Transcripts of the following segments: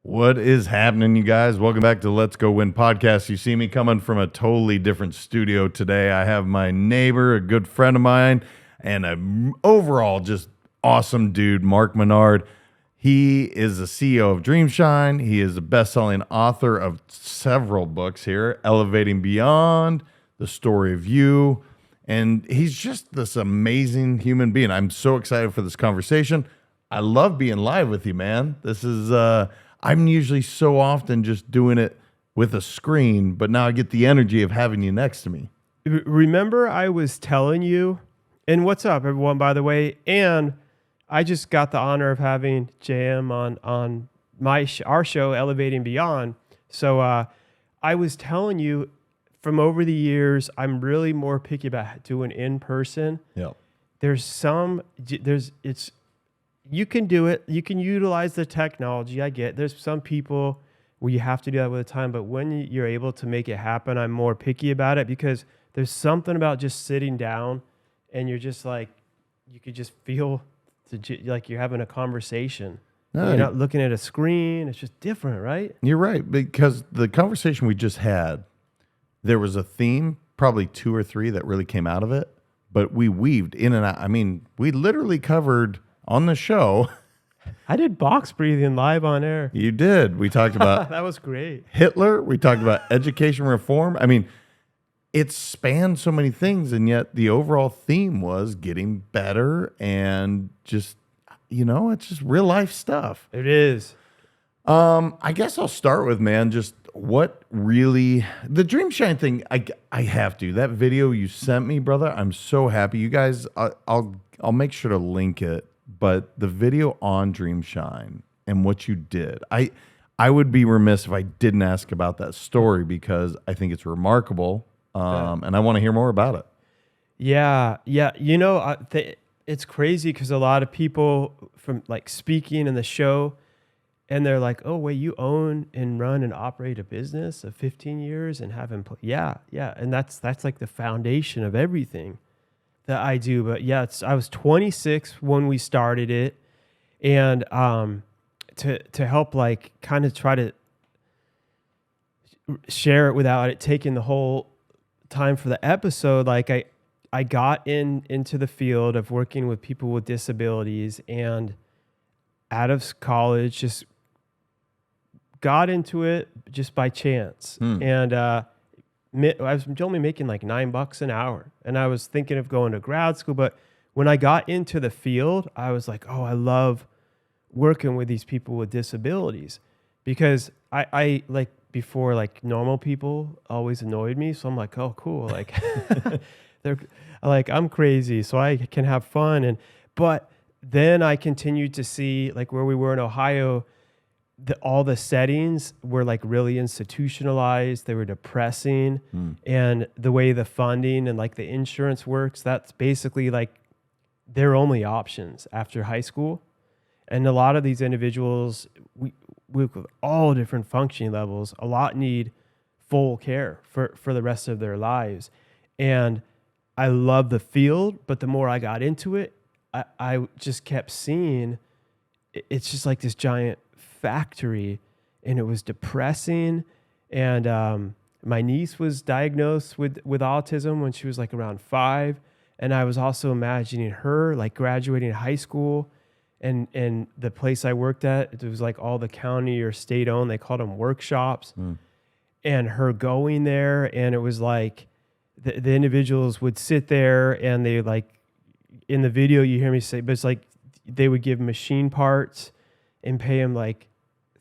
What is happening, you guys? Welcome back to Let's Go Win podcast. You see me coming from a totally different studio today. I have my neighbor, a good friend of mine, and an overall just awesome dude, Mark Minard. He is the CEO of Dreamshine. He is a best-selling author of several books here, Elevating Beyond, The Story of You, and he's just this amazing human being. I'm so excited for this conversation. I love being live with you, man. This is I'm usually so often just doing it with a screen, but now I get the energy of having you next to me. Remember I was telling you, and what's up, everyone, by the way, and I just got the honor of having JM on our show, Elevating Beyond. So I was telling you, from over the years, I'm really more picky about doing in person. Yeah. You can do it. You can utilize the technology. I get there's some people where you have to do that with the time, but when you're able to make it happen, I'm more picky about it because there's something about just sitting down and you're just like, you could just feel like you're having a conversation. No, you're not looking at a screen. It's just different, right? You're right, because the conversation we just had, there was a theme, probably 2 or 3 that really came out of it, but we weaved in and out. I mean, we literally covered on the show. I did box breathing live on air. You did. We talked about that was great. Hitler. We talked about education reform. I mean, it spanned so many things, and yet the overall theme was getting better and just, it's just real life stuff. It is. I guess I'll start with, man, just what really the Dreamshine thing. I have to. That video you sent me, brother. I'm so happy. You guys, I'll make sure to link it. But the video on Dreamshine and what you did, I would be remiss if I didn't ask about that story because I think it's remarkable, and I want to hear more about it. Yeah. It's crazy because a lot of people from like speaking in the show, and they're like, "Oh, wait, you own and run and operate a business of 15 years and have yeah, and that's like the foundation of everything that I do." But yeah, I was 26 when we started it, and to help like kind of try to share it without it taking the whole time for the episode, like I got into the field of working with people with disabilities, and out of college just got into it just by chance. And I was only making like $9 an hour, and I was thinking of going to grad school. But when I got into the field, I was like, oh, I love working with these people with disabilities, because I like before, like normal people always annoyed me. So I'm like, oh, cool. Like they're like, I'm crazy, so I can have fun. But then I continued to see, like where we were in Ohio, all the settings were like really institutionalized. They were depressing. And the way the funding and like the insurance works, that's basically like their only options after high school. And a lot of these individuals, we work with all different functioning levels. A lot need full care for the rest of their lives. And I love the field, but the more I got into it, I just kept seeing it's just like this giant factory, and it was depressing. And my niece was diagnosed with autism when she was like around 5, and I was also imagining her like graduating high school, and the place I worked at, it was like all the county or state owned, they called them workshops, and her going there, and it was like the individuals would sit there, and they like in the video you hear me say, but it's like they would give machine parts and pay them like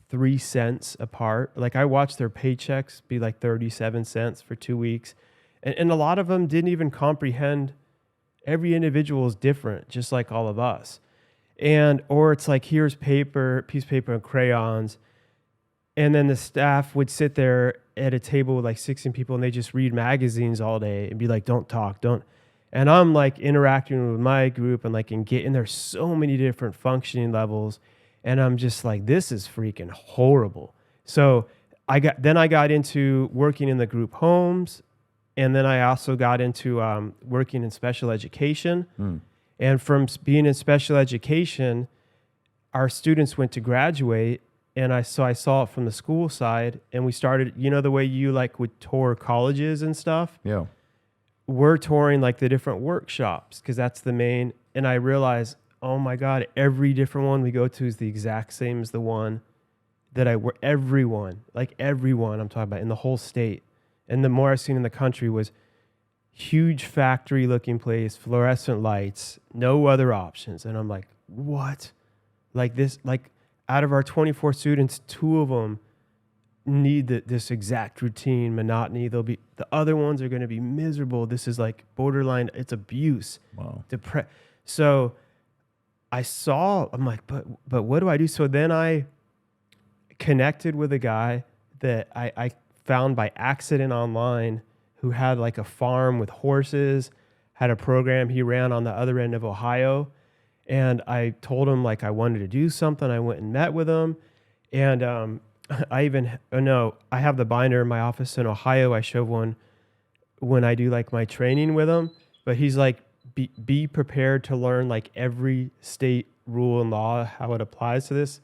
3 cents a part. Like I watched their paychecks be like 37 cents for 2 weeks. And a lot of them didn't even comprehend every individual is different, just like all of us. Or it's like, here's piece of paper and crayons. And then the staff would sit there at a table with like 16 people, and they just read magazines all day and be like, don't talk, don't. And I'm like interacting with my group and like and there's so many different functioning levels. And I'm just like, this is freaking horrible. So I got into working in the group homes. And then I also got into working in special education. And from being in special education, our students went to graduate, And I saw it from the school side, and we started, the way you like would tour colleges and stuff. Yeah. We're touring like the different workshops because that's the main. And I realized, oh my God, every different one we go to is the exact same as the one that everyone I'm talking about in the whole state. And the more I've seen in the country was huge factory looking place, fluorescent lights, no other options. And I'm like, what? Like this, like out of our 24 students, 2 of them need this exact routine, monotony. The other ones are going to be miserable. This is like borderline, it's abuse. Wow. So I'm like, but what do I do? So then I connected with a guy that I found by accident online who had like a farm with horses, had a program he ran on the other end of Ohio. And I told him like I wanted to do something. I went and met with him. And I have the binder in my office in Ohio. I show one when I do like my training with him. But he's like, be prepared to learn like every state rule and law, how it applies to this,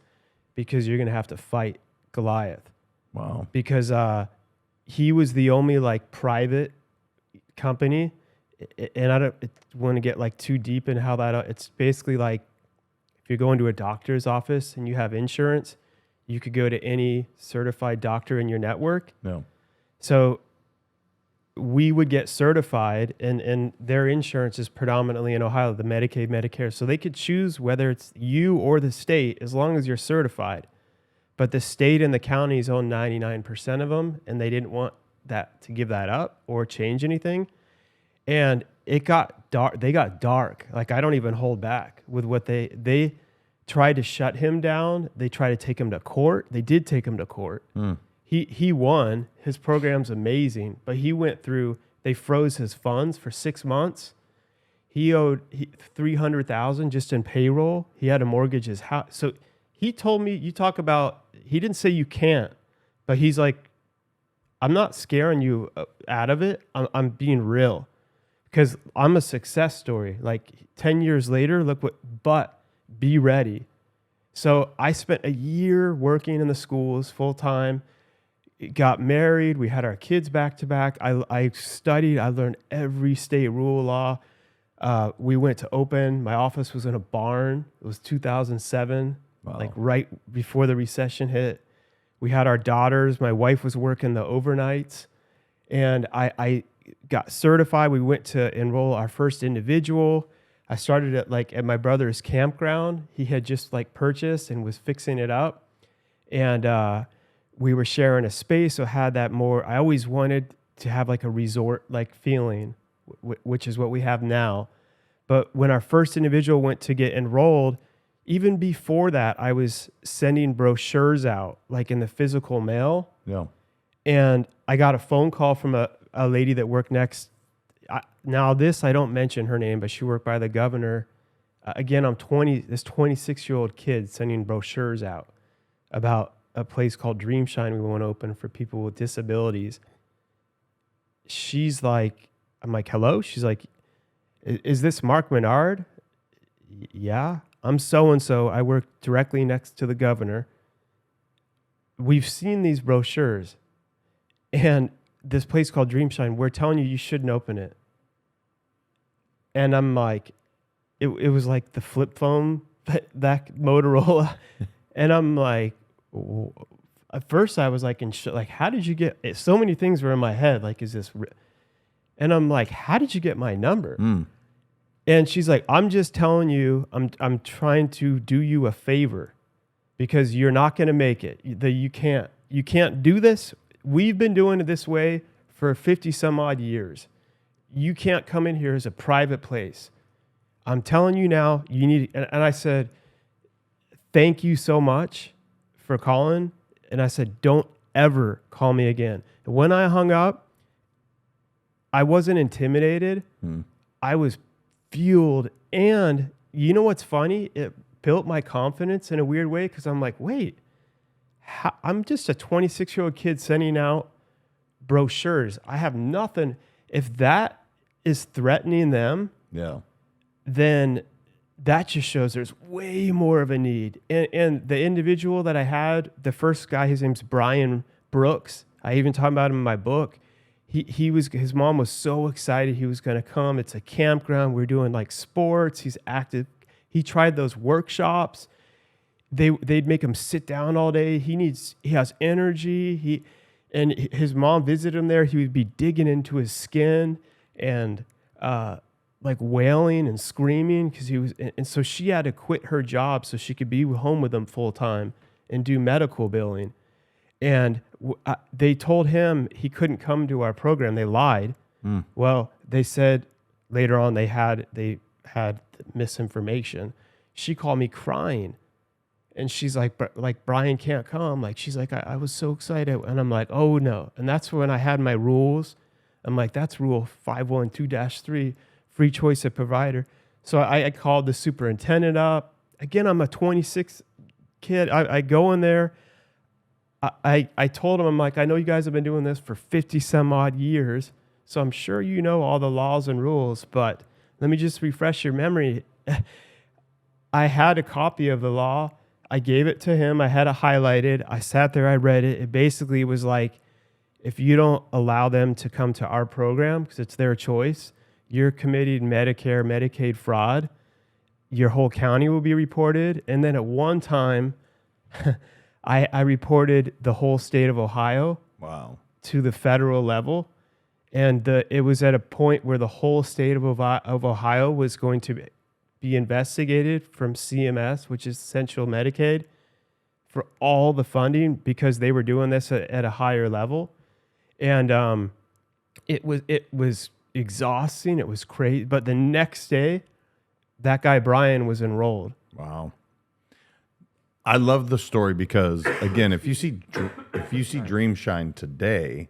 because you're going to have to fight Goliath. Wow. Because he was the only like private company. And I don't want to get like too deep in how it's basically like if you're going to a doctor's office and you have insurance, you could go to any certified doctor in your network. No. So we would get certified and their insurance is predominantly in Ohio, the Medicaid, Medicare. So they could choose whether it's you or the state as long as you're certified. But the state and the counties own 99% of them, and they didn't want that to give that up or change anything. And it got dark. They got dark. Like I don't even hold back with what they tried to shut him down. They tried to take him to court. They did take him to court. He won. His program's amazing, but they froze his funds for 6 months. He owed $300,000 just in payroll. He had to mortgage his house. So he told me, he didn't say you can't, but he's like, I'm not scaring you out of it. I'm being real. Because I'm a success story. Like 10 years later, but be ready. So I spent a year working in the schools full time, got married. We had our kids back to back. I studied. I learned every state rule law. We went to open. My office was in a barn. It was 2007, like right before the recession hit. We had our daughters. My wife was working the overnights. And I got certified. We went to enroll our first individual. I started at my brother's campground. He had just like purchased and was fixing it up. And we were sharing a space. So had that more, I always wanted to have like a resort like feeling, which is what we have now. But when our first individual went to get enrolled, even before that, I was sending brochures out like in the physical mail. Yeah. And I got a phone call from a lady that worked next. Now I don't mention her name, but she worked by the governor. Again, this 26-year-old kid sending brochures out about a place called Dreamshine we want to open for people with disabilities. I'm like, hello? She's like, is this Mark Minard? Yeah, I'm so-and-so. I work directly next to the governor. We've seen these brochures. And this place called Dreamshine, we're telling you shouldn't open it. And I'm like, it was like the flip phone, that Motorola. And I'm like, at first I was like, how did you get it? So many things were in my head. Like, is this and I'm like, how did you get my number? And she's like, I'm just telling you, I'm trying to do you a favor because you're not going to make it. You can't do this. We've been doing it this way for 50 some odd years. You can't come in here as a private place. I'm telling you now, you need, and I said, thank you so much for calling. And I said, don't ever call me again. And when I hung up, I wasn't intimidated. I was fueled. And you know what's funny? It built my confidence in a weird way because I'm like, wait, I'm just a 26-year-old kid sending out brochures. I have nothing. If that is threatening them, yeah, then that just shows there's way more of a need. And the individual that I had, the first guy, his name's Brian Brooks. I even talk about him in my book. His mom was so excited he was going to come. It's a campground. We're doing like sports. He's active. He tried those workshops. They'd make him sit down all day. He has energy. And his mom visited him there. He would be digging into his skin and like wailing and screaming because and so she had to quit her job so she could be home with him full time and do medical billing. And they told him he couldn't come to our program. They lied. Well, they said later on they had misinformation. She called me crying. And she's like Brian can't come. Like, she's like, I was so excited. And I'm like, oh no. And that's when I had my rules. I'm like, that's rule 512-3, free choice of provider. So I called the superintendent up. Again, I'm a 26 kid. I go in there. I told him, I'm like, I know you guys have been doing this for 50 some odd years. So I'm sure you know all the laws and rules, but let me just refresh your memory. I had a copy of the law. I gave it to him. I had it highlighted. I sat there. I read it. It basically was like, if you don't allow them to come to our program, because it's their choice, you're committing Medicare, Medicaid fraud. Your whole county will be reported. And then at one time, I reported the whole state of Ohio to the federal level. And it was at a point where the whole state of Ohio was going to be investigated from CMS, which is Central Medicaid, for all the funding because they were doing this at a higher level. And it was exhausting. It was crazy. But the next day, that guy Brian was enrolled. Wow. I love the story because, again, if you see Dream Shine today,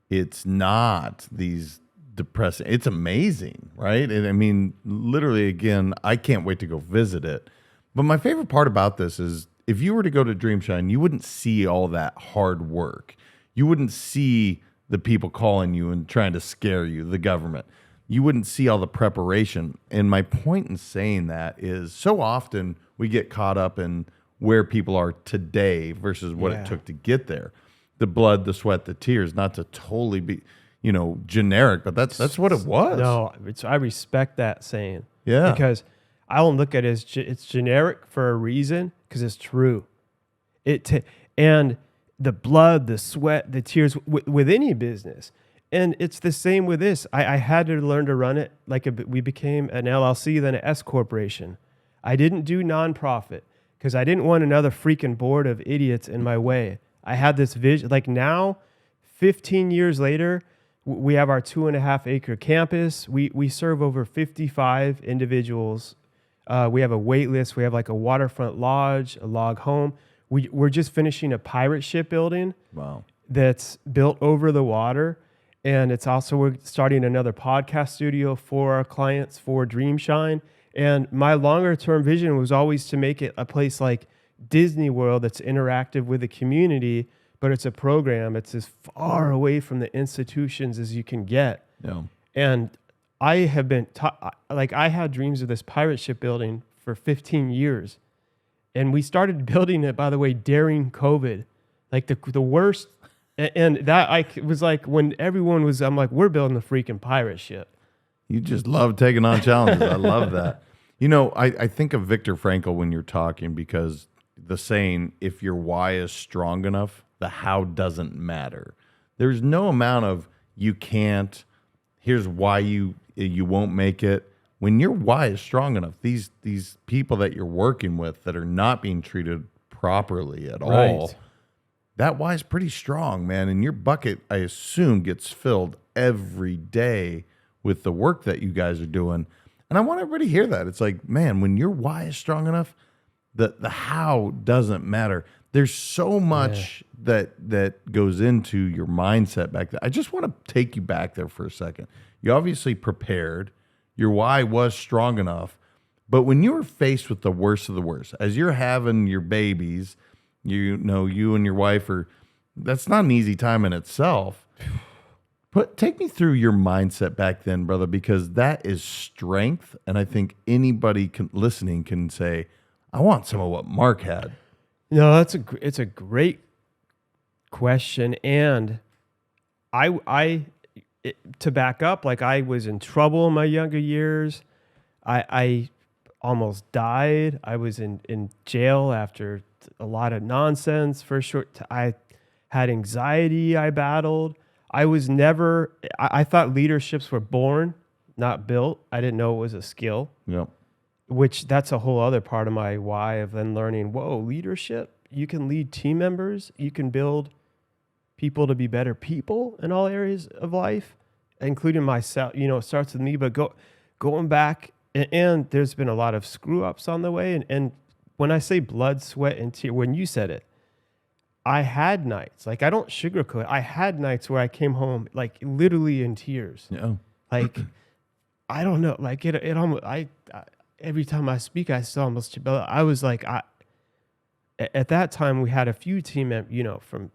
it's not these depressing. It's amazing, right? And I mean, literally, again, I can't wait to go visit it. But my favorite part about this is if you were to go to Dream Shine, you wouldn't see all that hard work. You wouldn't see the people calling you and trying to scare you, the government. You wouldn't see all the preparation. And my point in saying that is so often we get caught up in where people are today versus what it took to get there. The blood, the sweat, the tears, not to totally be, generic, but that's what it was. No, I respect that saying. Yeah. Because I don't look at it as it's generic for a reason because it's true. And the blood, the sweat, the tears with any business. And it's the same with this. I had to learn to run it we became an LLC, then an S corporation. I didn't do nonprofit because I didn't want another freaking board of idiots in my way. I had this vision. Like now, 15 years later, we have our 2.5 acre campus. We serve over 55 individuals. We have a wait list. We have like a waterfront lodge, a log home. We're just finishing a pirate ship building. Wow. That's built over the water. And it's also, we're starting another podcast studio for our clients for Dream Shine. And my longer term vision was always to make it a place like Disney World that's interactive with the community, but it's a program. It's as far away from the institutions as you can get. Yeah. And I have been I had dreams of this pirate ship building for 15 years. And we started building it, by the way, during COVID, like the worst. And that was like when everyone was, I'm like, we're building a freaking pirate ship. You just love taking on challenges. I love that. I think of Viktor Frankl when you're talking because the saying, if your why is strong enough, the how doesn't matter. There's no amount of you can't, here's why you won't make it. When your why is strong enough, these people that you're working with that are not being treated properly at all, that why is pretty strong, man. And your bucket, I assume, gets filled every day with the work that you guys are doing. And I want everybody to hear that. It's like, man, when your why is strong enough, the how doesn't matter. There's so much that goes into your mindset back there. I just want to take you back there for a second. You obviously prepared. Your why was strong enough. But when you were faced with the worst of the worst, as you're having your babies, you and your wife that's not an easy time in itself. Take me through your mindset back then, brother, because that is strength, and I think anybody listening can say, "I want some of what Mark had." No, it's a great question, and to back up, like I was in trouble in my younger years. I almost died. I was in jail after a lot of nonsense for a I had anxiety I battled. I was never, I thought leaderships were born, not built. I didn't know it was a skill. Yep. Which that's a whole other part of my why of then learning, whoa, leadership, you can lead team members, you can build people to be better people in all areas of life, including myself. It starts with me, but going back, and there's been a lot of screw ups on the way. And when I say blood, sweat, and tears, when you said it, I had nights, like I don't sugarcoat. I had nights where I came home like literally in tears. Yeah. Like, I don't know, like it almost, every time I speak, I still almost, I was like, at that time we had a few team members, from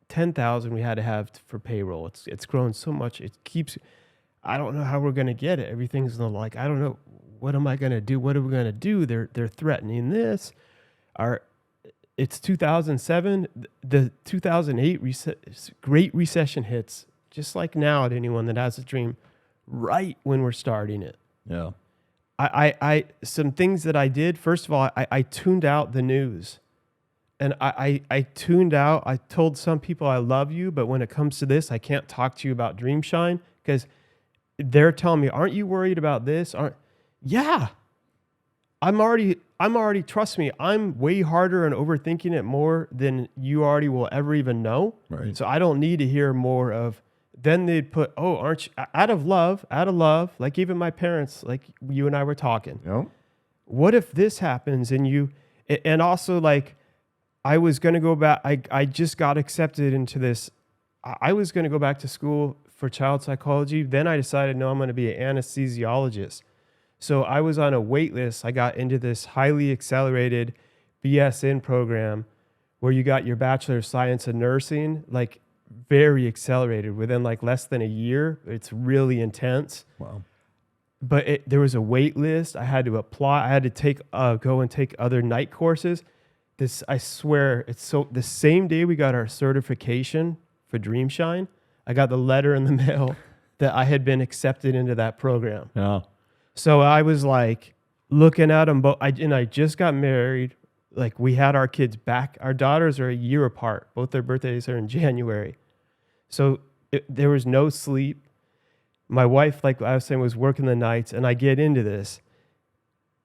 10,000 we had to have for payroll. It's grown so much. I don't know how we're going to get it. Everything's like, I don't know. What am I going to do? What are we going to do? They're threatening this. It's 2007. The 2008 Great Recession hits, just like now at anyone that has a dream, right when we're starting it. Yeah. I some things that I did, first of all, I tuned out the news. And I tuned out. I told some people I love you, but when it comes to this, I can't talk to you about Dreamshine because they're telling me, aren't you worried about this? Yeah. I'm already, trust me, I'm way harder and overthinking it more than you already will ever even know. Right. So I don't need to hear more of, then they'd put, oh, aren't you, out of love, like even my parents, like you and I were talking. Yep. What if this happens and also like, I was going to go back, I just got accepted into this, I was going to go back to school for child psychology. Then I decided, no, I'm going to be an anesthesiologist. So I was on a wait list. I got into this highly accelerated BSN program where you got your Bachelor of Science in Nursing, like very accelerated within like less than a year. It's really intense. Wow. But there was a wait list. I had to apply. I had to go and take other night courses. I swear, the same day we got our certification for Dreamshine, I got the letter in the mail that I had been accepted into that program. Yeah. So I was like looking at them both. I just got married. Like we had our kids back. Our daughters are a year apart. Both their birthdays are in January. So there was no sleep. My wife, like I was saying, was working the nights, and I get into this.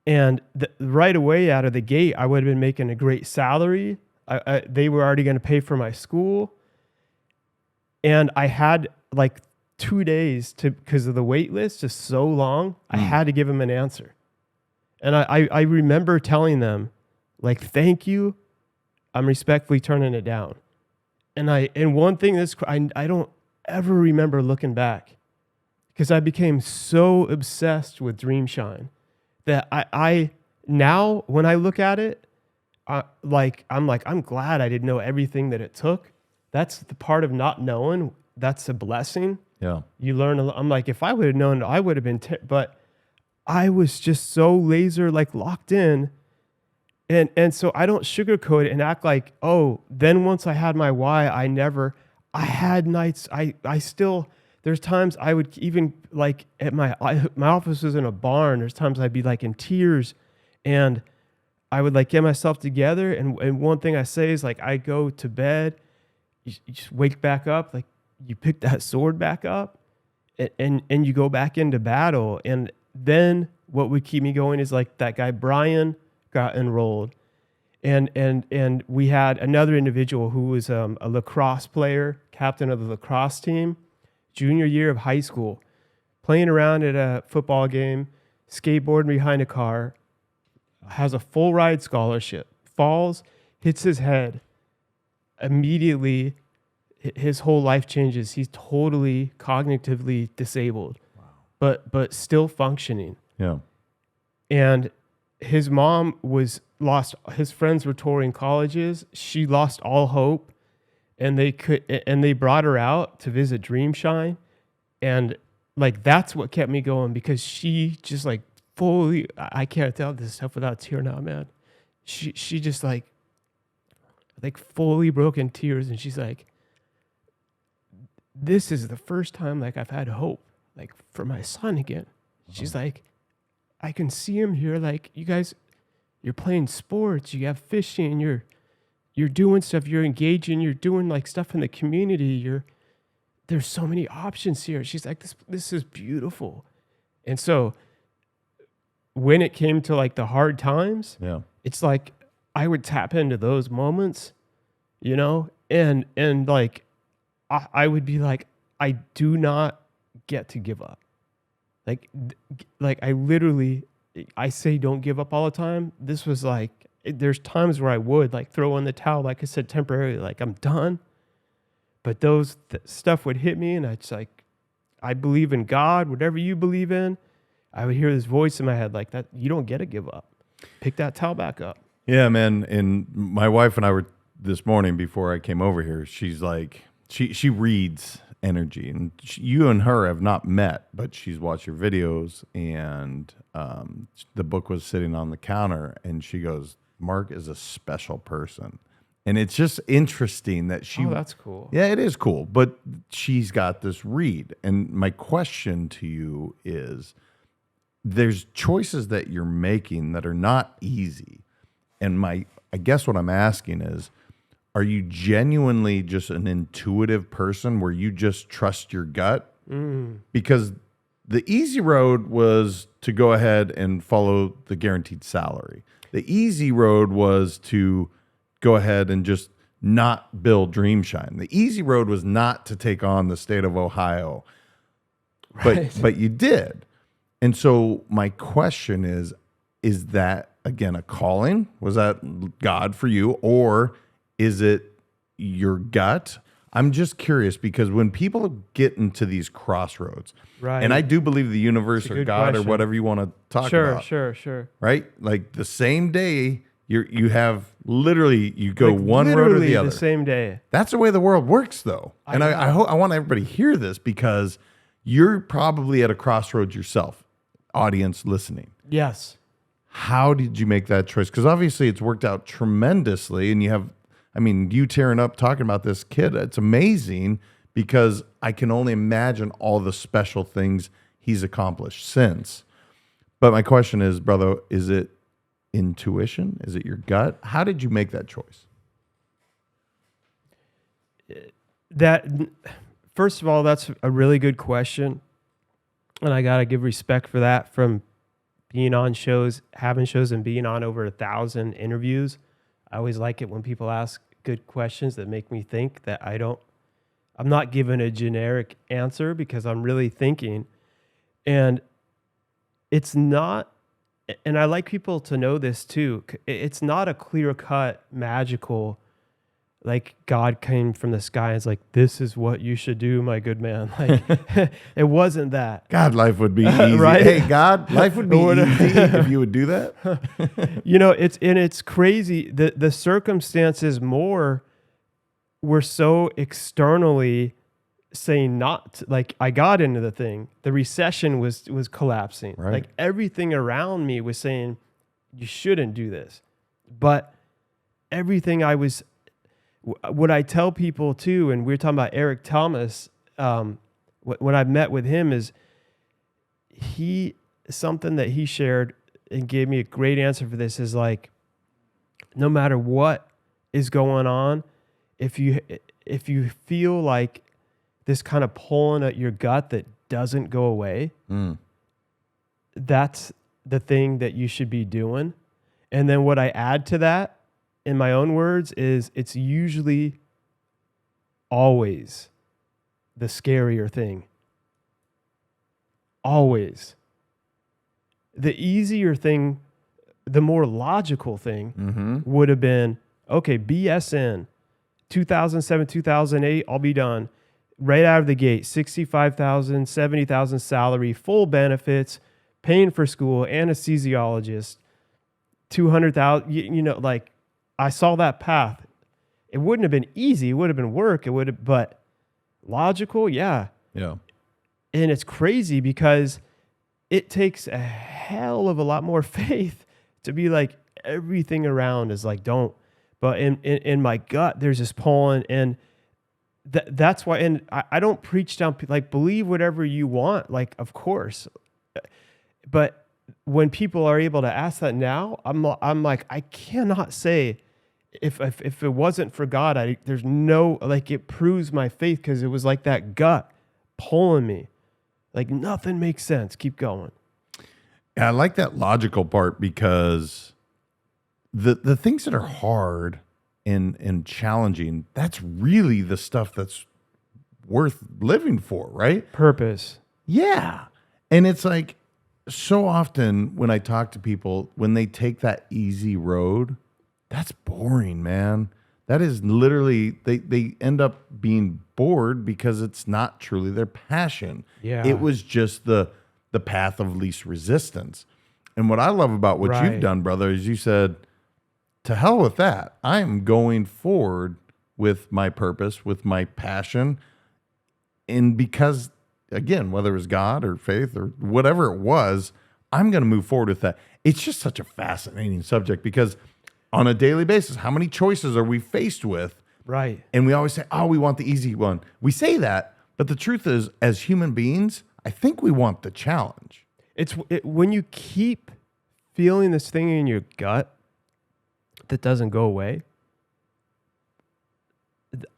And right away out of the gate, I would have been making a great salary. They were already going to pay for my school. And I had like 2 days because of the wait list, just so long, I had to give them an answer. And I remember telling them, like, thank you. I'm respectfully turning it down. And one thing I don't ever remember looking back because I became so obsessed with Dreamshine that I now when I look at it, I'm glad I didn't know everything that it took. That's the part of not knowing. That's a blessing. Yeah. You learn a lot. I'm like, if I would have known, I would have been, but I was just so laser like locked in. And so I don't sugarcoat it and act like, oh, then once I had my why, I had nights. I still, there's times I would even like at my office was in a barn. There's times I'd be like in tears and I would like get myself together. And one thing I say is like, I go to bed, you just wake back up, like you pick that sword back up and you go back into battle. And then what would keep me going is like that guy, Brian, got enrolled. And we had another individual who was a lacrosse player, captain of the lacrosse team, junior year of high school, playing around at a football game, skateboarding behind a car, has a full ride scholarship, falls, hits his head. Immediately, his whole life changes. He's totally cognitively disabled, but still functioning. Yeah. And his mom was lost. His friends were touring colleges. She lost all hope, and they brought her out to visit Dreamshine. And like, that's what kept me going, because she just like fully, I can't tell this stuff without tear now, man. She just like fully broke in tears. And she's like, this is the first time like I've had hope like for my son again. She's like, I can see him here. Like, you guys, you're playing sports, you have fishing, you're doing stuff, you're engaging, you're doing like stuff in the community. There's so many options here. She's like, this is beautiful. And so when it came to like the hard times, it's like I would tap into those moments, you know, and like I would be like, I do not get to give up. Like I literally, I say don't give up all the time. This was like, there's times where I would like throw in the towel, like I said, temporarily, like I'm done. But those stuff would hit me, and it's like, I believe in God, whatever you believe in. I would hear this voice in my head like that. You don't get to give up. Pick that towel back up. Yeah, man. And my wife and I were this morning before I came over here. She's like, she reads energy, and you and her have not met, but she's watched your videos, and the book was sitting on the counter, and she goes, Mark is a special person. And it's just interesting that she... Oh, that's cool. Yeah, it is cool. But she's got this read. And my question to you is, there's choices that you're making that are not easy. And I guess what I'm asking is, are you genuinely just an intuitive person where you just trust your gut? Because the easy road was to go ahead and follow the guaranteed salary. The easy road was to go ahead and just not build Dreamshine. The easy road was not to take on the state of Ohio. Right. But you did. And so my question is that, again, a calling? Was that God for you? Or is it your gut? I'm just curious, because when people get into these crossroads, right? And I do believe the universe or God question. Or whatever you want to talk about. Sure. Right? Like the same day, you have literally, you go like one road or the other. The same day. That's the way the world works, though. And I hope I want everybody to hear this, because you're probably at a crossroads yourself, audience listening. Yes. How did you make that choice? Because obviously it's worked out tremendously, and you have, I mean, you tearing up talking about this kid, it's amazing, because I can only imagine all the special things he's accomplished since. But my question is, brother, is it intuition? Is it your gut? How did you make that choice? That, first of all, that's a really good question. And I got to give respect for that, from being on shows, having shows, and being on over 1,000 interviews. I always like it when people ask good questions that make me think, that I'm not giving a generic answer, because I'm really thinking. And it's not, and I like people to know this too, it's not a clear-cut, magical, like God came from the sky and is like, this is what you should do, my good man. Like, it wasn't that. God, life would be easy. Right? Hey, God, life would be easy if you would do that. You know, it's crazy. The circumstances were so externally saying not, like, I got into the thing. The recession was collapsing. Right. Like, everything around me was saying, you shouldn't do this. But everything what I tell people too, and we were talking about Eric Thomas, when I met with him, is something that he shared and gave me a great answer for this, is like, no matter what is going on, if you feel like this kind of pulling at your gut that doesn't go away, that's the thing that you should be doing. And then what I add to that, in my own words, is it's usually always the scarier thing. Always. The easier thing, the more logical thing would have been, okay, BSN, 2007, 2008, I'll be done. Right out of the gate, $65,000, $70,000 salary, full benefits, paying for school, anesthesiologist, $200,000, you know, like, I saw that path. It wouldn't have been easy. It would have been work. But logical, yeah. Yeah. And it's crazy because it takes a hell of a lot more faith to be like, everything around is like, don't. But in my gut, there's this pulling, and that's why. And I don't preach down, like, believe whatever you want, like, of course. But when people are able to ask that now, I'm like, I cannot say if it wasn't for God, there's no, like, it proves my faith, because it was like that gut pulling me, like nothing makes sense. Keep going. Yeah, I like that logical part, because the things that are hard and challenging, that's really the stuff that's worth living for, right? Purpose. Yeah. And it's like, so often when I talk to people, when they take that easy road, that's boring, man. That is literally, they end up being bored because it's not truly their passion. Yeah. It was just the path of least resistance. And what I love about what you've done, brother, is you said, to hell with that. I am going forward with my purpose, with my passion. And because, again, whether it was God or faith or whatever it was, I'm going to move forward with that. It's just such a fascinating subject, because on a daily basis, how many choices are we faced with? Right. And we always say, oh, we want the easy one. We say that, but the truth is, as human beings, I think we want the challenge. When you keep feeling this thing in your gut that doesn't go away.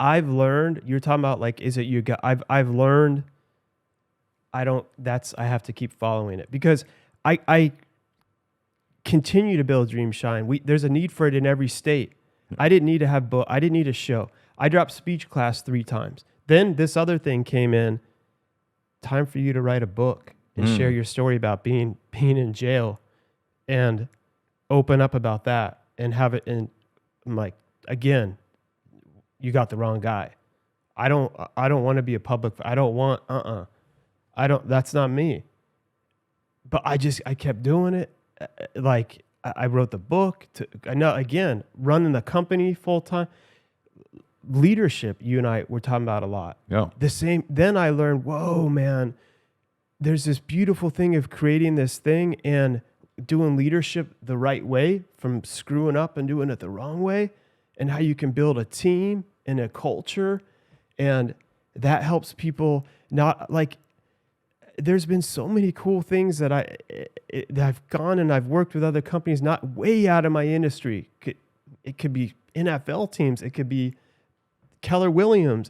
I've learned, you're talking about, like, is it your gut? I've learned I have to keep following it, because I continue to build Dream Shine. There's a need for it in every state. I didn't need to have I didn't need a show. I dropped speech class 3 times. Then this other thing came in. Time for you to write a book and share your story about being in jail, and open up about that and have it. And I'm like, again, you got the wrong guy. I don't want to be a public. I don't want. That's not me. But I kept doing it. Like, I wrote the book. I know, again, running the company full time. Leadership, you and I were talking about a lot. Yeah. The same. Then I learned, whoa, man, there's this beautiful thing of creating this thing and doing leadership the right way, from screwing up and doing it the wrong way, and how you can build a team and a culture. And that helps people not, like, there's been so many cool things that I've gone and I've worked with other companies, not way out of my industry. It could be NFL teams. It could be Keller Williams.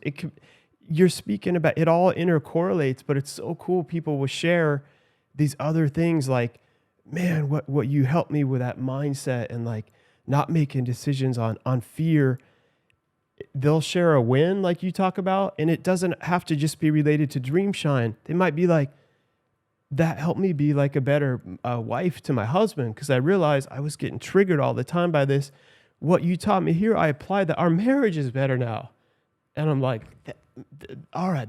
You're speaking about, it all intercorrelates, but it's so cool. People will share these other things, like, man, what you helped me with that mindset, and like not making decisions on fear. They'll share a win like you talk about, and it doesn't have to just be related to Dream Shine. They might be like, that helped me be like a better wife to my husband, because I realized I was getting triggered all the time by this. What you taught me here, I applied that. Our marriage is better now. And I'm like, all right,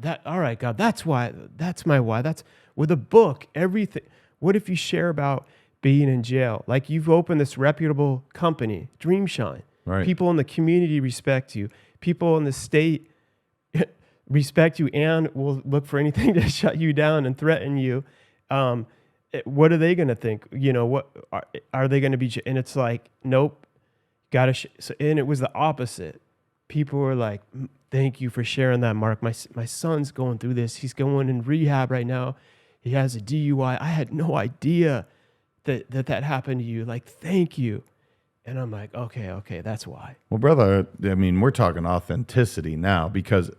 God, that's why. That's my why. That's with a book, everything. What if you share about being in jail? Like, you've opened this reputable company, Dream Shine. Right. People in the community respect you. People in the state respect you and will look for anything to shut you down and threaten you. What are they going to think? You know, what are they going to be? And it's like, nope, and it was the opposite. People were like, thank you for sharing that, Mark. My son's going through this. He's going in rehab right now. He has a DUI. I had no idea that happened to you. Like, thank you. And I'm like, okay, that's why. Well, brother, I mean, we're talking authenticity now, because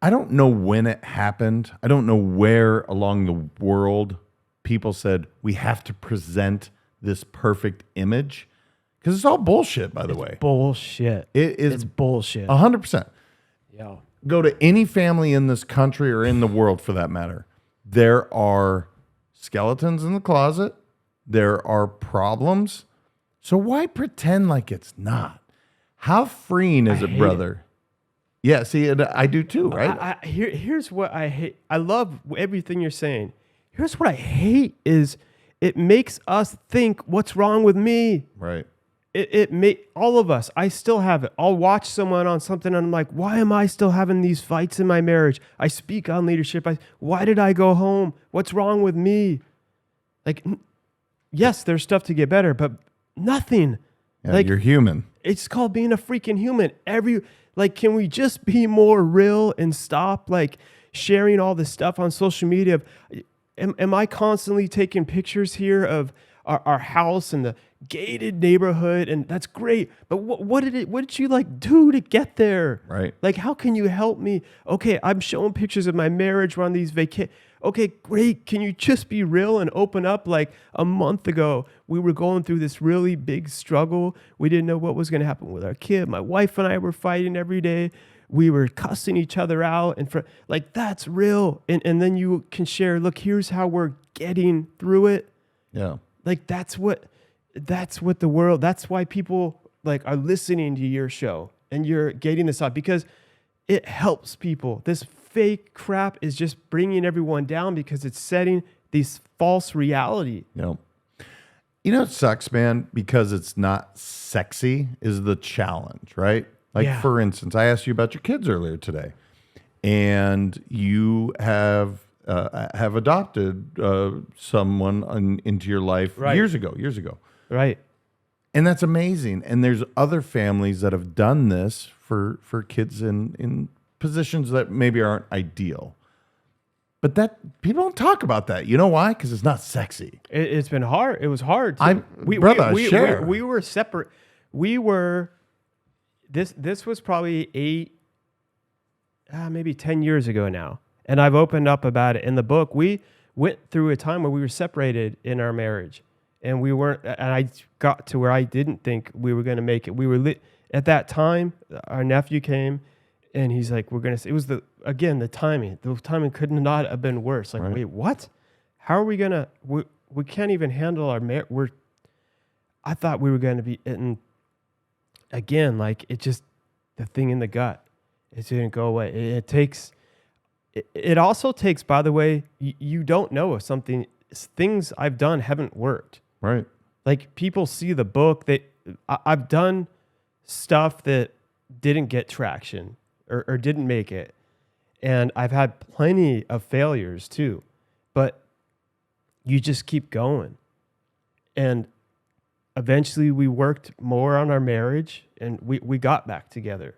I don't know when it happened. I don't know where along the world people said we have to present this perfect image, because it's all bullshit, by the way. Bullshit. It's bullshit. 100%. Yeah. Go to any family in this country or in the world for that matter. There are skeletons in the closet. There are problems. So why pretend like it's not? How freeing is it, brother? Yeah, see, I do too, right? Here's what I hate. I love everything you're saying. Here's what I hate is it makes us think, what's wrong with me? Right. it may all of us. I still have it. I'll watch someone on something and I'm like, why am I still having these fights in my marriage? I speak on leadership. Why did I go home? What's wrong with me? Like, yes, there's stuff to get better, but nothing. Yeah, like you're human. It's called being a freaking human. Can we just be more real and stop like sharing all this stuff on social media? Am I constantly taking pictures here of our house and the gated neighborhood, and that's great, but what did you like do to get there? Right. Like, how can you help me? Okay, I'm showing pictures of my marriage. We're on these Okay, great. Can you just be real and open up? Like a month ago, we were going through this really big struggle. We didn't know what was going to happen with our kid. My wife and I were fighting every day. We were cussing each other out, and that's real. And then you can share, look, here's how we're getting through it. Yeah. Like that's what the world, that's why people like are listening to your show and you're getting this out because it helps people. This fake crap is just bringing everyone down because it's setting these false reality. Yeah. You know, it sucks, man, because it's not sexy is the challenge, right? Like, for instance, I asked you about your kids earlier today, and you have adopted someone into your life years ago. Right. And that's amazing. And there's other families that have done this for kids in positions that maybe aren't ideal. But that people don't talk about that. You know why? Because it's not sexy. It's been hard. It was hard. We were separate. We were. This was probably maybe 10 years ago now. And I've opened up about it in the book. We went through a time where we were separated in our marriage, and we weren't. And I got to where I didn't think we were going to make it. We were at that time. Our nephew came, and he's like, "We're gonna." It was the timing. The timing could not have been worse. Like, wait, what? How are we gonna? We can't even handle our marriage. I thought we were going to be in. Again, like it just the thing in the gut. It didn't go away. It takes. It also takes, by the way, you don't know if things I've done haven't worked. Right. Like people see the book I've done stuff that didn't get traction or didn't make it. And I've had plenty of failures too, but you just keep going. And eventually we worked more on our marriage and we got back together.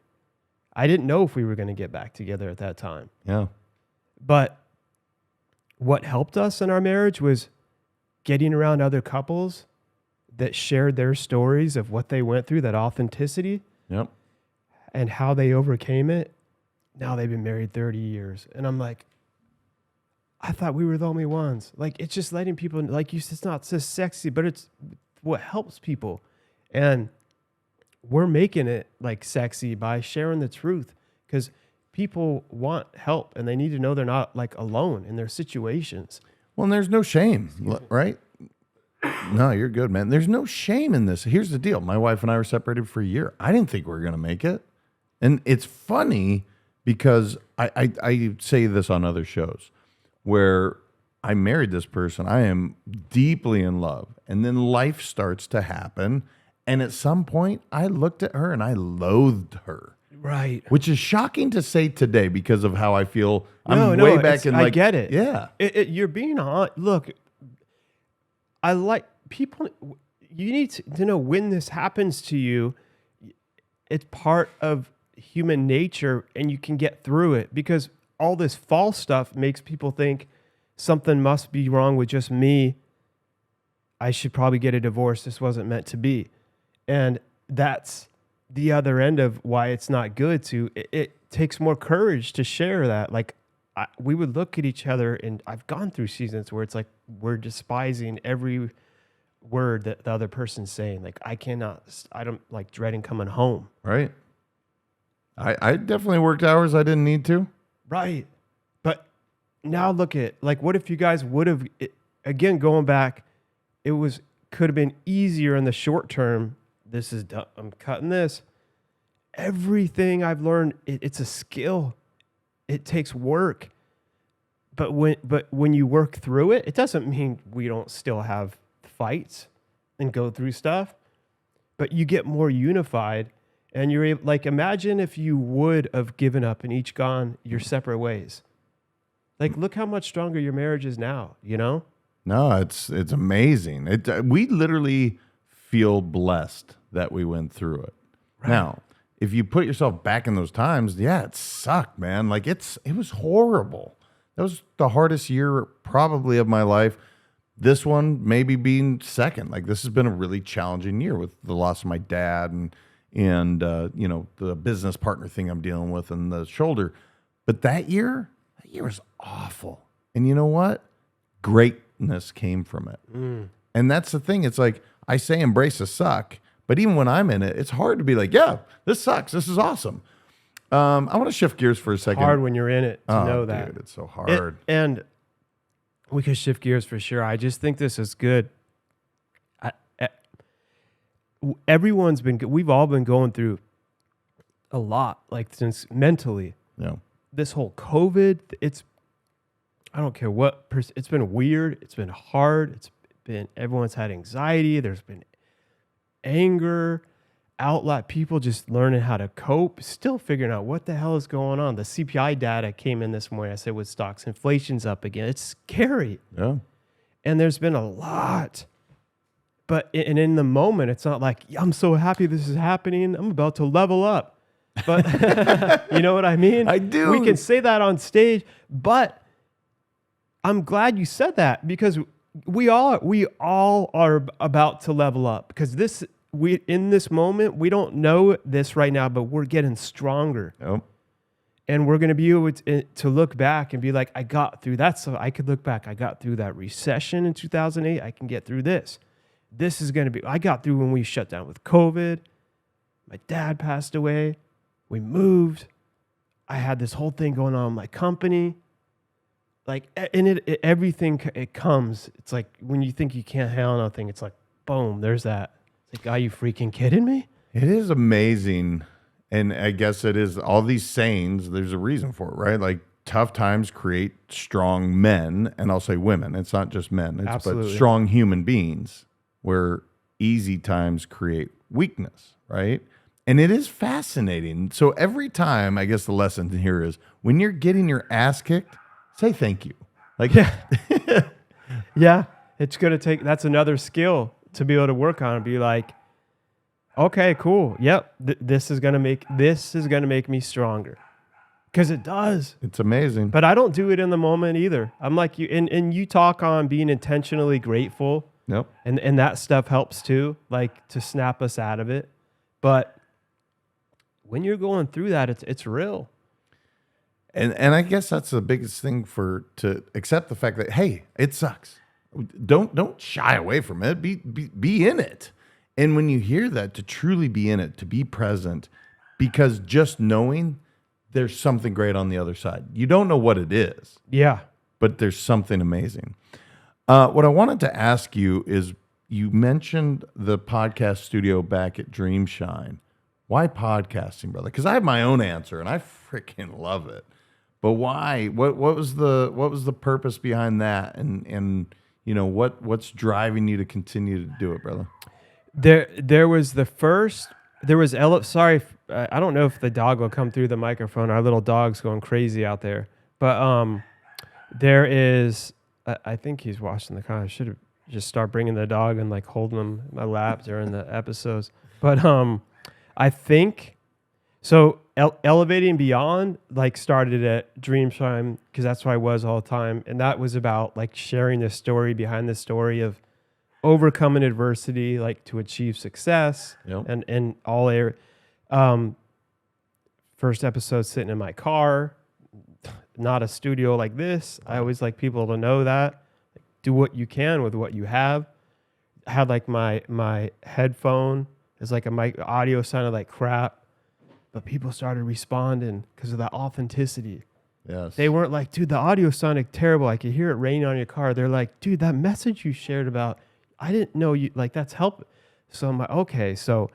I didn't know if we were going to get back together at that time. Yeah. But what helped us in our marriage was getting around other couples that shared their stories of what they went through, that authenticity. Yep. And how they overcame it. Now they've been married 30 years. And I'm like, I thought we were the only ones. Like, it's just letting people, like you said, it's not so sexy, but it's what helps people. And we're making it like sexy by sharing the truth because people want help and they need to know they're not like alone in their situations. Well, and there's no shame, right? No, you're good, man. There's no shame in this. Here's the deal. My wife and I were separated for a year. I didn't think we were going to make it. And it's funny because I say this on other shows where I married this person. I am deeply in love. And then life starts to happen. And at some point, I looked at her and I loathed her. Right. Which is shocking to say today because of how I feel. I'm way back in like... I get it. Yeah. You're being on. Look, I like people. You need to know when this happens to you, it's part of human nature and you can get through it because all this false stuff makes people think something must be wrong with just me. I should probably get a divorce. This wasn't meant to be. And that's the other end of why it's not good to, it takes more courage to share that. Like we would look at each other and I've gone through seasons where it's like, we're despising every word that the other person's saying. Like I don't like dreading coming home. Right. I definitely worked hours I didn't need to. Right. But now look at like, what if you guys would have, again, going back, could have been easier in the short term. This is done. I'm cutting this. Everything I've learned, it's a skill. It takes work. But when you work through it, it doesn't mean we don't still have fights and go through stuff. but you get more unified, and you're able, like, imagine if you would have given up and each gone your separate ways. Like, look how much stronger your marriage is now, you know? No, it's amazing. We literally feel blessed that we went through it. Right. Now, if you put yourself back in those times, yeah, it sucked, man. Like it was horrible. That was the hardest year probably of my life. This one maybe being second. Like this has been a really challenging year with the loss of my dad and you know, the business partner thing I'm dealing with and the shoulder. But that year was awful. And you know what? Greatness came from it. And that's the thing. It's like I say embrace the suck, but even when I'm in it, it's hard to be like, yeah, this sucks. This is awesome. I want to shift gears for a second. Hard when you're in it to know that. Dude, it's so hard. And we could shift gears for sure. I just think this is good. We've all been going through a lot, like since mentally. Yeah. This whole COVID, I don't care what, it's been weird. It's been hard. Everyone's had anxiety. There's been anger, outlet, people just learning how to cope, still figuring out what the hell is going on. The CPI data came in this morning. I said with stocks, inflation's up again. It's scary. Yeah. And there's been a lot. But in the moment, it's not like, I'm so happy this is happening. I'm about to level up. But you know what I mean? I do. We can say that on stage, but I'm glad you said that because we all are about to level up because in this moment, we don't know this right now, but we're getting stronger. Yep. And we're going to be able to look back and be like, I got through that. So I could look back. I got through that recession in 2008. I can get through this. This is going to be, I got through when we shut down with COVID. My dad passed away. We moved. I had this whole thing going on in my company. Like, and everything, it comes. It's like when you think you can't handle nothing, it's like, boom, there's that. It's like, are you freaking kidding me? It is amazing. And I guess it is all these sayings, there's a reason for it, right? Like tough times create strong men, and I'll say women. It's not just men, but strong human beings, where easy times create weakness, right? And it is fascinating. So every time, I guess the lesson here is when you're getting your ass kicked, say thank you. Like, yeah. Yeah. It's going to take, that's another skill to be able to work on and be like, okay, cool. Yep. This is going to make me stronger. Because it does. It's amazing. But I don't do it in the moment either. I'm like you, and you talk on being intentionally grateful. Yep. And that stuff helps too, like to snap us out of it. But when you're going through that, it's real. And I guess that's the biggest thing to accept the fact that, hey, it sucks. Don't shy away from it. Be in it. And when you hear that, to truly be in it, to be present, because just knowing there's something great on the other side. You don't know what it is. Yeah. But there's something amazing. What I wanted to ask you is, you mentioned the podcast studio back at Dreamshine. Why podcasting, brother? Because I have my own answer, and I freaking love it. But why? What was the purpose behind that? And you know what's driving you to continue to do it, brother? There was sorry, I don't know if the dog will come through the microphone. Our little dog's going crazy out there. But there is, I think he's watching the car. I should have just start bringing the dog and like holding him in my lap during the episodes. But I think so. Elevating Beyond like started at Dreamshine because that's where I was all the time, and that was about like sharing the story behind the story of overcoming adversity, like to achieve success. Yep. And all air. First episode sitting in my car, not a studio like this. I always like people to know that. Do what you can with what you have. I had like my headphone. It's like a mic, audio sounded like crap. But people started responding because of that authenticity. Yes. They weren't like, dude, the audio sounded terrible. I could hear it raining on your car. They're like, dude, that message you shared about, I didn't know you, like, that's help. So I'm like, okay. So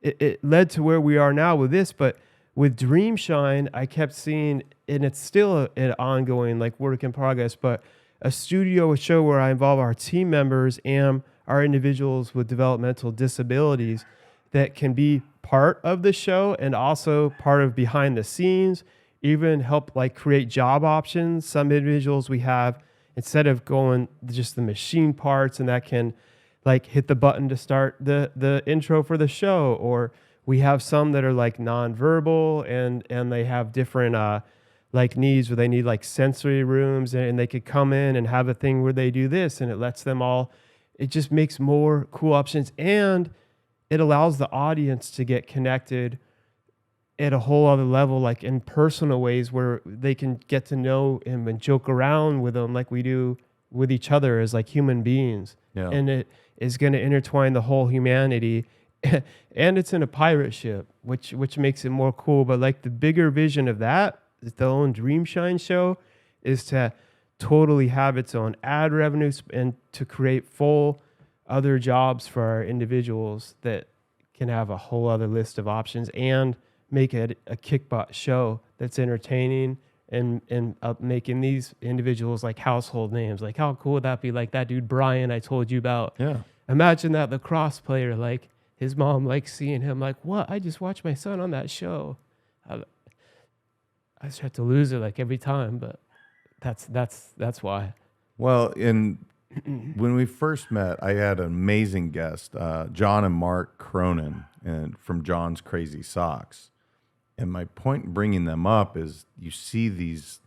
it led to where we are now with this. But with Dreamshine, I kept seeing, and it's still an ongoing, like, work in progress, but a studio, a show where I involve our team members and our individuals with developmental disabilities that can be part of the show and also part of behind the scenes, even help like create job options. Some individuals we have, instead of going just the machine parts, and that can like hit the button to start the intro for the show, or we have some that are like nonverbal and they have different like needs where they need like sensory rooms, and they could come in and have a thing where they do this, and it lets them all, it just makes more cool options, and it allows the audience to get connected at a whole other level, like in personal ways where they can get to know him and joke around with him like we do with each other as like human beings. Yeah. And it is going to intertwine the whole humanity. And it's in a pirate ship, which makes it more cool. But like the bigger vision of that, the own Dream Shine show, is to totally have its own ad revenues and to create full other jobs for our individuals that can have a whole other list of options and make it a kickbutt show that's entertaining and making these individuals like household names. Like, how cool would that be? Like that dude Brian I told you about. Yeah. Imagine that lacrosse player, like his mom, like seeing him, like, what? I just watched my son on that show. I just have to lose it like every time, but that's why. Well, when we first met, I had an amazing guest, John and Mark Cronin, and from John's Crazy Socks. And my point in bringing them up is you see these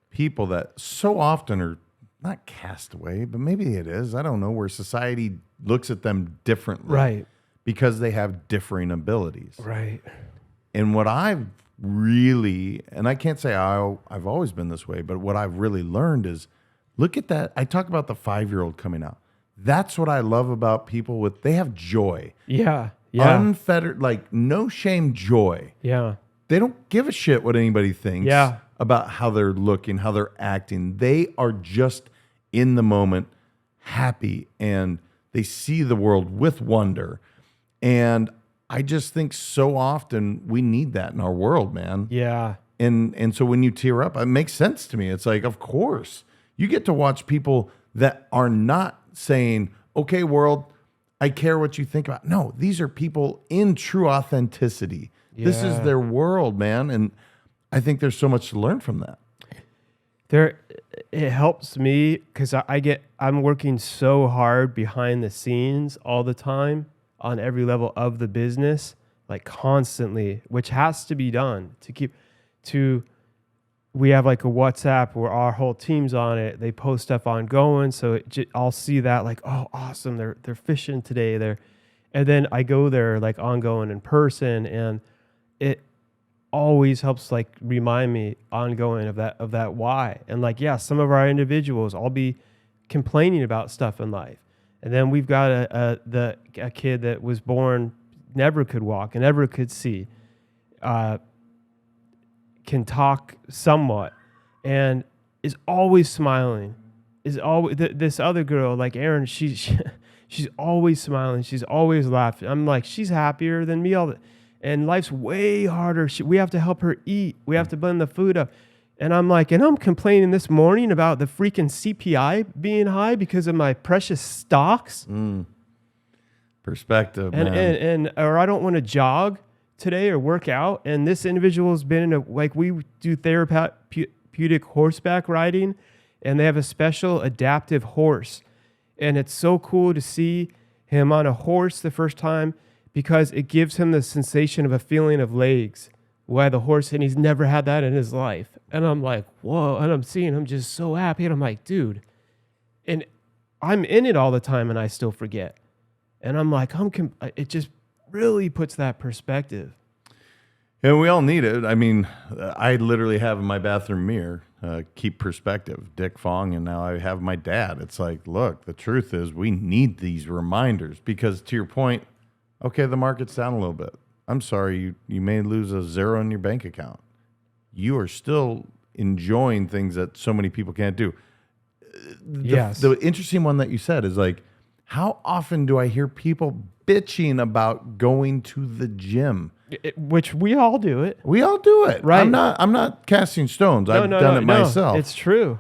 people that so often are not cast away, but maybe it is, I don't know, where society looks at them differently. Right. Because they have differing abilities. Right. And what I've really, and I can't say I've always been this way, but what I've really learned is, look at that. I talk about the 5-year-old coming out. That's what I love about people with, they have joy. Yeah. Yeah. Unfettered, like no shame joy. Yeah. They don't give a shit what anybody thinks about how they're looking, how they're acting. They are just in the moment, happy, and they see the world with wonder. And I just think so often we need that in our world, man. Yeah. And so when you tear up, it makes sense to me. It's like, of course, you get to watch people that are not saying, okay, world, I care what you think about. No, these are people in true authenticity. Yeah. This is their world, man. And I think there's so much to learn from that. It helps me because I'm working so hard behind the scenes all the time on every level of the business, like constantly, which has to be done we have like a WhatsApp where our whole team's on it. They post stuff ongoing. So I'll see that like, oh, awesome. They're fishing today. And then I go there like ongoing in person, and it always helps like remind me ongoing of that why. And like, yeah, some of our individuals, I'll be complaining about stuff in life. And then we've got a kid that was born, never could walk and never could see, can talk somewhat, and is always smiling. Is always this other girl like Erin. She's always smiling. She's always laughing. I'm like, she's happier than me and life's way harder. We have to help her eat. We have to blend the food up. And I'm like, and I'm complaining this morning about the freaking CPI being high because of my precious stocks. Perspective, man. And or I don't want to jog today or work out. And this individual's been in we do therapeutic horseback riding, and they have a special adaptive horse. And it's so cool to see him on a horse the first time because it gives him the sensation of a feeling of legs. Why the horse, and he's never had that in his life. And I'm like, whoa, and I'm seeing him just so happy. And I'm like, dude, and I'm in it all the time and I still forget. And I'm like, it just really puts that perspective. Yeah, we all need it. I mean, I literally have in my bathroom mirror, keep perspective, Dick Fong, and now I have my dad. It's like, look, the truth is we need these reminders because to your point, okay, the market's down a little bit. I'm sorry, you may lose a zero in your bank account. You are still enjoying things that so many people can't do. Yes. The interesting one that you said is like, how often do I hear people bitching about going to the gym? Which we all do it. We all do it. Right. I'm not casting stones. I've done it myself. It's true.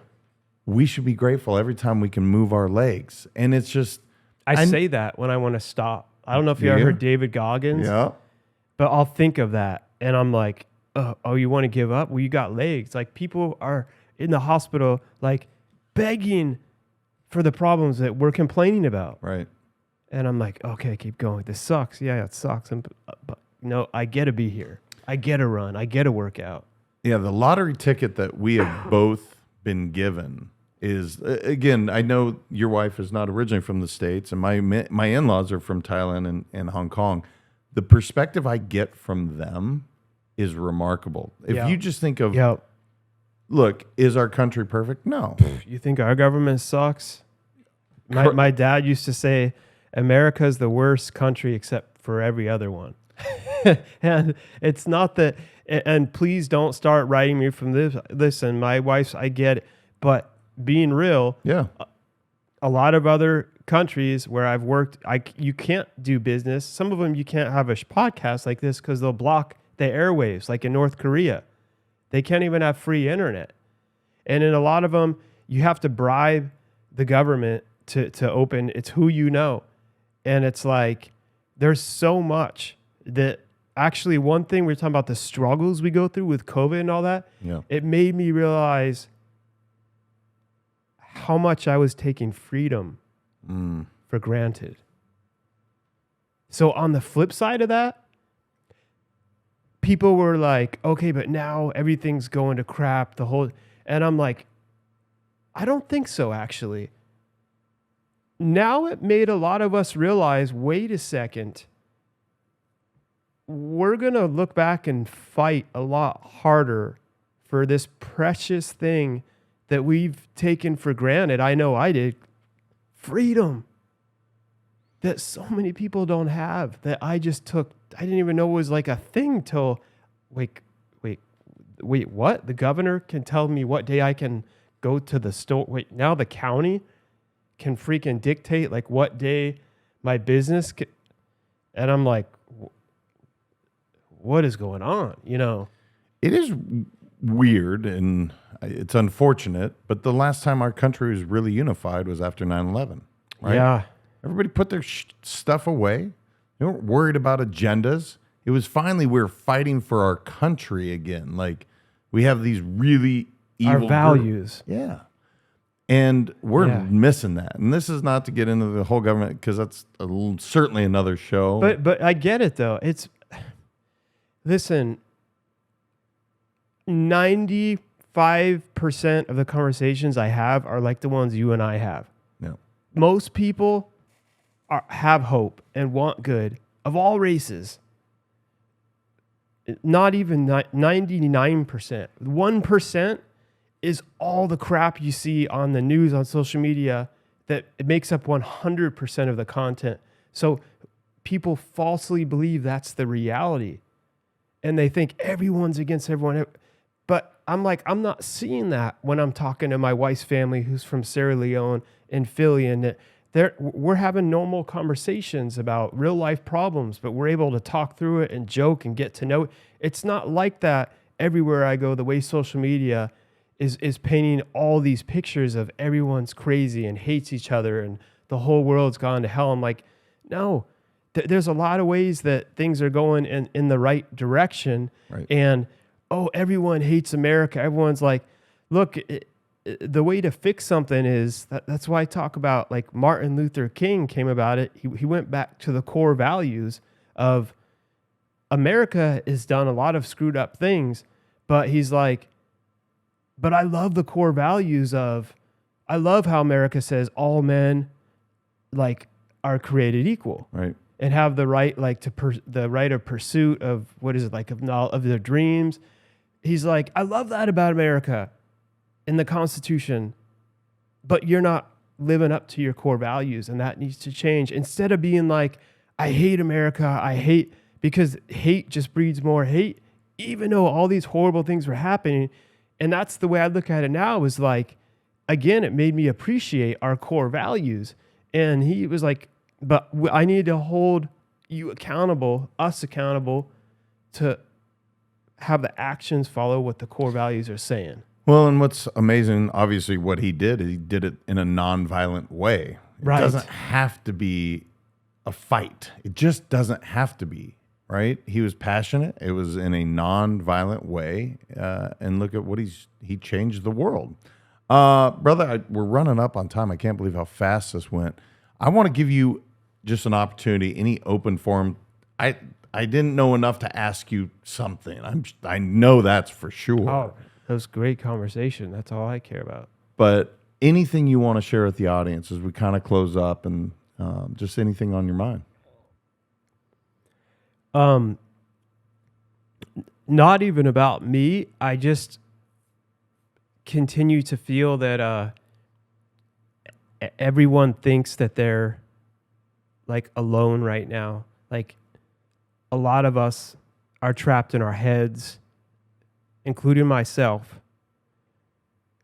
We should be grateful every time we can move our legs. And it's just... I say that when I want to stop. I don't know if you ever heard David Goggins. Yeah. But I'll think of that, and I'm like, oh, you want to give up? Well, you got legs. Like, people are in the hospital, like, begging for the problems that we're complaining about. Right. And I'm like, okay, keep going. This sucks. Yeah, it sucks. But no, I get to be here. I get to run. I get to work out. Yeah, the lottery ticket that we have both been given is, again, I know your wife is not originally from the States, and my in-laws are from Thailand and Hong Kong. The perspective I get from them is remarkable. If you just think of, look, is our country perfect? No. You think our government sucks? My dad used to say, America's the worst country except for every other one. And it's not that, and please don't start writing me from this. Listen, my wife's, I get it. But being real, a lot of other countries where I've worked, you can't do business. Some of them you can't have a podcast like this because they'll block the airwaves, like in North Korea. They can't even have free internet. And in a lot of them, you have to bribe the government to open. It's who you know. And it's like, there's so much that actually, one thing we were talking about, the struggles we go through with COVID and all that, it made me realize how much I was taking freedom for granted. So on the flip side of that, people were like, okay, but now everything's going to crap, and I'm like, I don't think so, actually. Now it made a lot of us realize, wait a second, we're going to look back and fight a lot harder for this precious thing that we've taken for granted. I know I did. Freedom. That so many people don't have, that I just took. I didn't even know it was like a thing till, wait, what? The governor can tell me what day I can go to the store. Wait, now the county can freaking dictate like what day my business can, and I'm like, what is going on? It is weird and it's unfortunate, but the last time our country was really unified was after 9/11, right? Yeah. Everybody put their stuff away. They weren't worried about agendas. It was finally we were fighting for our country again. Like, we have these really evil our values. Yeah. And we're missing that. And this is not to get into the whole government, because that's certainly another show. But I get it, though. Listen, 95% of the conversations I have are like the ones you and I have. Yeah. Most people have hope and want good, of all races. Not even 99%. 1% is all the crap you see on the news, on social media, that it makes up 100% of the content. So people falsely believe that's the reality. And they think everyone's against everyone. But I'm like, I'm not seeing that when I'm talking to my wife's family who's from Sierra Leone and Philly. And we're having normal conversations about real life problems, but we're able to talk through it and joke and get to know it. It's not like that everywhere I go, the way social media is painting all these pictures of everyone's crazy and hates each other and the whole world's gone to hell. I'm like, no, there's a lot of ways that things are going in the right direction. Right. And, everyone hates America. Everyone's like, look, the way to fix something is, that's why I talk about, like, Martin Luther King came about it. He went back to the core values of America has done a lot of screwed up things, but he's like, but I love the core values of, I love how America says all men, like, are created equal, right, and have the right, like, the right of pursuit of of their dreams. He's like, I love that about America in the Constitution, but you're not living up to your core values, and that needs to change. Instead of being like, I hate America, because hate just breeds more hate, even though all these horrible things were happening. And that's the way I look at it now, is like, again, it made me appreciate our core values. And he was like, but I need to hold you accountable, us accountable, to have the actions follow what the core values are saying. Well, and what's amazing, obviously, what he did it in a nonviolent way. It Right. doesn't have to be a fight. It just doesn't have to be, right? He was passionate. It was in a non-violent way. And look at what he changed the world. Brother, we're running up on time. I can't believe how fast this went. I want to give you just an opportunity, any open forum. I didn't know enough to ask you something. I know that's for sure. Oh, that was great conversation. That's all I care about. But anything you want to share with the audience as we kind of close up, and just anything on your mind. Not even about me. I just continue to feel that everyone thinks that they're like alone right now. Like a lot of us are trapped in our heads, including myself.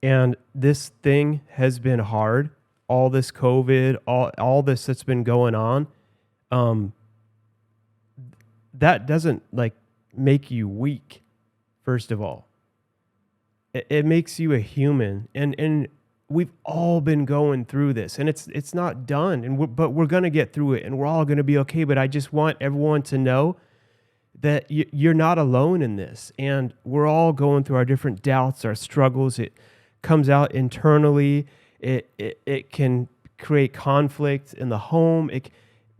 And this thing has been hard. All this COVID, all this that's been going on, that doesn't like make you weak. First of all, it makes you a human, and we've all been going through this, and it's not done, but we're gonna get through it, and we're all gonna be okay. But I just want everyone to know that you're not alone in this, and we're all going through our different doubts, our struggles. It comes out internally. It can create conflict in the home.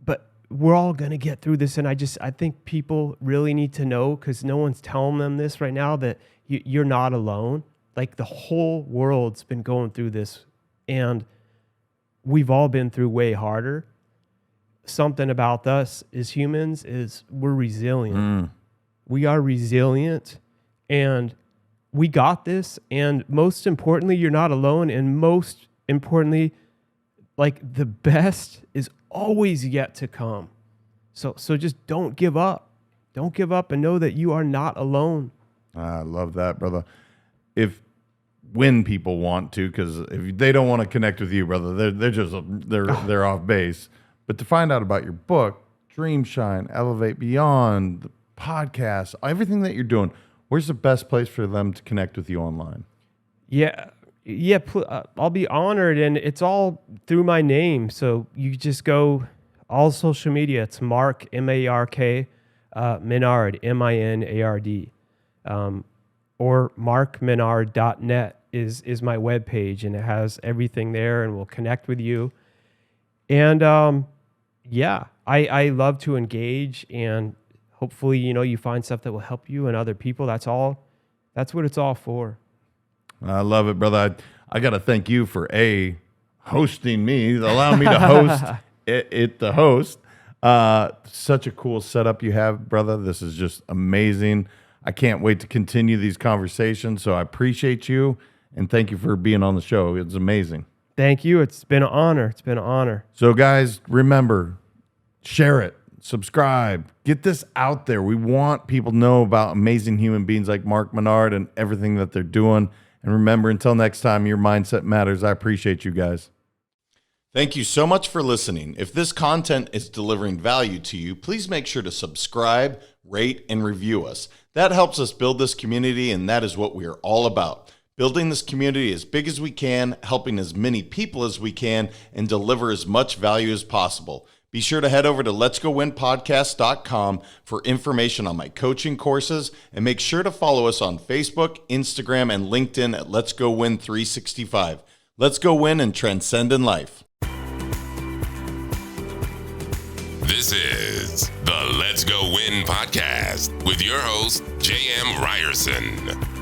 But we're all gonna get through this, and I think people really need to know, because no one's telling them this right now, that you're not alone. Like the whole world's been going through this, and we've all been through way harder. Something about us as humans is we're resilient. We are resilient, and we got this. And most importantly, you're not alone. And most importantly, like the best is always yet to come. So just don't give up. Don't give up, and know that you are not alone. I love that, brother. When people want to, because if they don't want to connect with you, brother, they're off base. But to find out about your book, Dream Shine, Elevate Beyond, the podcast, everything that you're doing, where's the best place for them to connect with you online? Yeah. I'll be honored, and it's all through my name. So you just go all social media. It's Mark, M-A-R-K, Minard, M-I-N-A-R-D. Or markminard.net is my webpage, and it has everything there, and we'll connect with you. And I love to engage, and hopefully, you find stuff that will help you and other people. That's what it's all for. I love it, brother. I got to thank you for hosting me, allowing me to host the host. Such a cool setup you have, brother. This is just amazing. I can't wait to continue these conversations. So I appreciate you, and thank you for being on the show. It's amazing. Thank you. It's been an honor. It's been an honor. So guys, remember, share it, subscribe, get this out there. We want people to know about amazing human beings like Mark Minard and everything that they're doing. And remember, until next time, your mindset matters. I appreciate you guys. Thank you so much for listening. If this content is delivering value to you, please make sure to subscribe, rate, and review us. That helps us build this community, and that is what we are all about. Building this community as big as we can, helping as many people as we can, and deliver as much value as possible. Be sure to head over to letsgowinpodcast.com for information on my coaching courses, and make sure to follow us on Facebook, Instagram, and LinkedIn at Let's Go Win 365. Let's go win and transcend in life. This is the Let's Go Win podcast with your host, J.M. Ryerson.